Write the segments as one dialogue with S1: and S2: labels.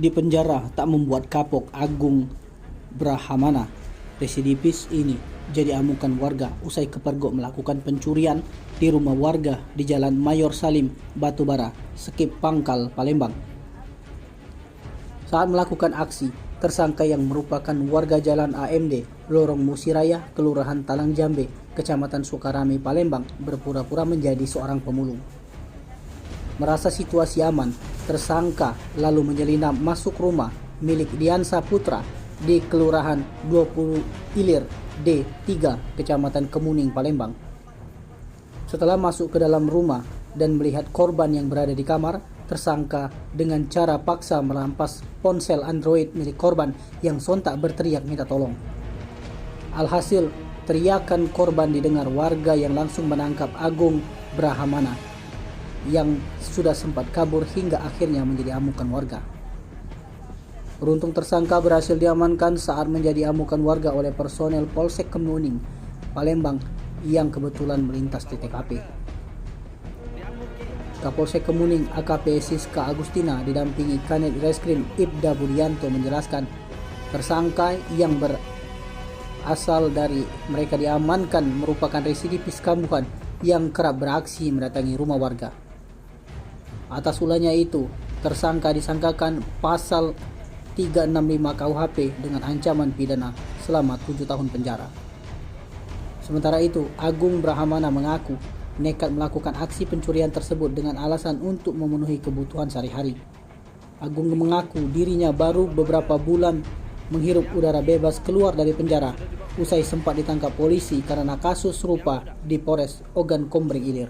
S1: di penjara tak membuat kapok Agung Brahamana. Residivis ini jadi amukan warga usai kepergok melakukan pencurian di rumah warga di Jalan Mayor Salim, Batubara, Sekip Pangkal, Palembang. Saat melakukan aksi, tersangka yang merupakan warga Jalan AMD, Lorong Musiraya, Kelurahan Talang Jambe, Kecamatan Sukarame, Palembang, berpura-pura menjadi seorang pemulung. Merasa situasi aman, tersangka lalu menyelinap masuk rumah milik Diansa Putra di Kelurahan 20 Ilir D3, Kecamatan Kemuning, Palembang. Setelah masuk ke dalam rumah dan melihat korban yang berada di kamar, tersangka dengan cara paksa merampas ponsel Android milik korban yang sontak berteriak minta tolong. Alhasil, teriakan korban didengar warga yang langsung menangkap Agung Brahamana yang sudah sempat kabur hingga akhirnya menjadi amukan warga. Beruntung tersangka berhasil diamankan saat menjadi amukan warga oleh personel Polsek Kemuning, Palembang yang kebetulan melintas di TKP. Kapolsek Kemuning AKP Siska Agustina didampingi Kanit Reskrim Ibda Budianto menjelaskan tersangka yang berasal dari mereka diamankan merupakan residivis kambuhan yang kerap beraksi mendatangi rumah warga. Atas ulahnya itu, tersangka disangkakan pasal 365 KUHP dengan ancaman pidana selama 7 tahun penjara. Sementara itu, Agung Brahamana mengaku nekat melakukan aksi pencurian tersebut dengan alasan untuk memenuhi kebutuhan sehari-hari. Agung mengaku dirinya baru beberapa bulan menghirup udara bebas keluar dari penjara usai sempat ditangkap polisi karena kasus serupa di Polres Ogan Komering Ilir.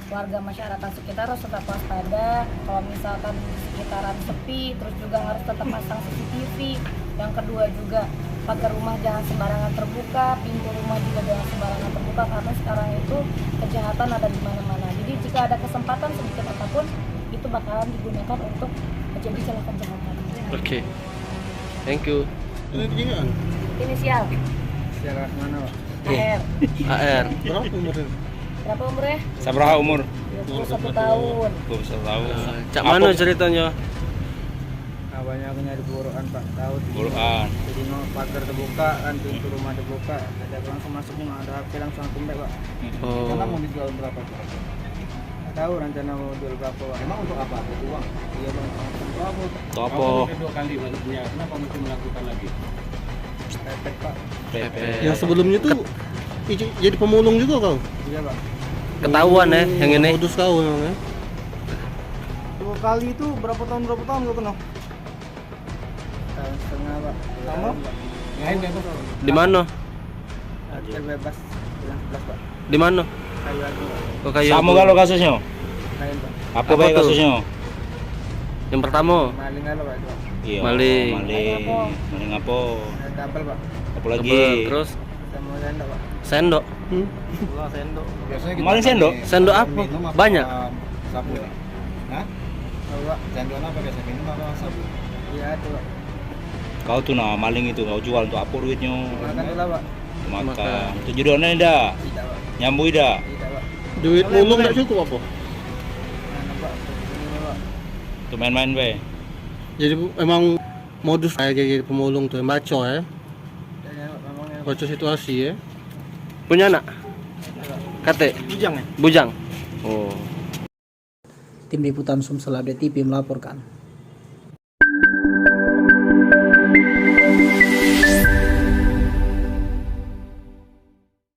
S2: Warga masyarakat sekitar harus tetap waspada kalau misalkan di sekitaran sepi, terus juga harus tetap pasang CCTV. Yang kedua juga pagar rumah jangan sembarangan terbuka, pintu rumah juga jangan sembarangan terbuka karena sekarang itu kejahatan ada di mana-mana. Jadi jika ada kesempatan sedikit apapun itu bakalan digunakan untuk menjadi celah kejahatan.
S3: Oke. Thank you.
S2: Inisial.
S4: Sejarah mana, Pak?
S2: AR.
S3: AR.
S4: Berapa umurnya?
S2: Berapa umurnya?
S5: Seberapa umur?
S2: 21 tahun.
S5: 21 tahun.
S3: Cak mana ceritanya?
S4: Abahnya aku nyari buruan Pak, tahu.
S5: Buruan.
S4: Jadi no pagar terbuka kan, pintu rumah terbuka, ada langsung masuk rumah, ada HP langsung aku mbak Pak. Rencana mau dijual berapa Pak? Nggak tahu rencana mau jual berapa Pak. Emang untuk apa? Untuk uang? Iya Bang. Untuk apa?
S5: Untuk apa?
S6: Dua kali maksudnya, kenapa mesti melakukan lagi?
S4: Pepet Pak.
S7: Yang sebelumnya tuh jadi pemulung juga kau?
S4: Iya Pak.
S3: Ketahuan ya yang ini.
S7: Modus kau memang ya?
S4: 2 kali itu berapa tahun kau kenal? Tahun setengah Pak. Sama?
S3: Di mana?
S4: Terbebas bulan 11 Pak.
S3: Di mana?
S4: Kayu lagi Pak.
S3: Oh, kayu.
S5: Sama kalau kasusnya?
S4: Lain Pak.
S5: Apa
S3: Apa
S5: baik
S3: tuh?
S5: kasusnya?
S3: Yang pertama.
S4: Maling apa Pak itu Pak?
S5: Iya.
S3: Maling.
S5: Maling apa?
S4: Ada double Pak.
S5: Apa lagi?
S3: Double. Terus
S4: Sama sendok Pak.
S3: sendok.
S4: Dua sendok.
S6: Biasanya
S5: Maling sendok?
S3: Sendok apa? Banyak.
S6: Sapu ya? Hah?
S4: Oh, Pak.
S6: Sendok apa biasa minum apa sapu?
S4: Iya itu Pak.
S5: Kau tuh nah maling itu kau jual untuk apa duitnya?
S4: Makan dulu Pak.
S5: Makan. Itu jodohnya dah.
S4: Tidak Pak.
S5: Nyambui dah.
S4: Tidak Pak.
S7: Duit mulung nggak cukup apa?
S4: Mana Pak? Ini Pak.
S5: Tuh main-main be.
S7: Jadi emang modus kayak jadi pemulung tuh, maco ya?
S4: Dan ngomongnya
S7: Baca situasi ya?
S3: Punya anak? Kate?
S4: bujang ya?
S3: Bujang. Oh.
S1: Tim Liputan Sumsel Update TV melaporkan.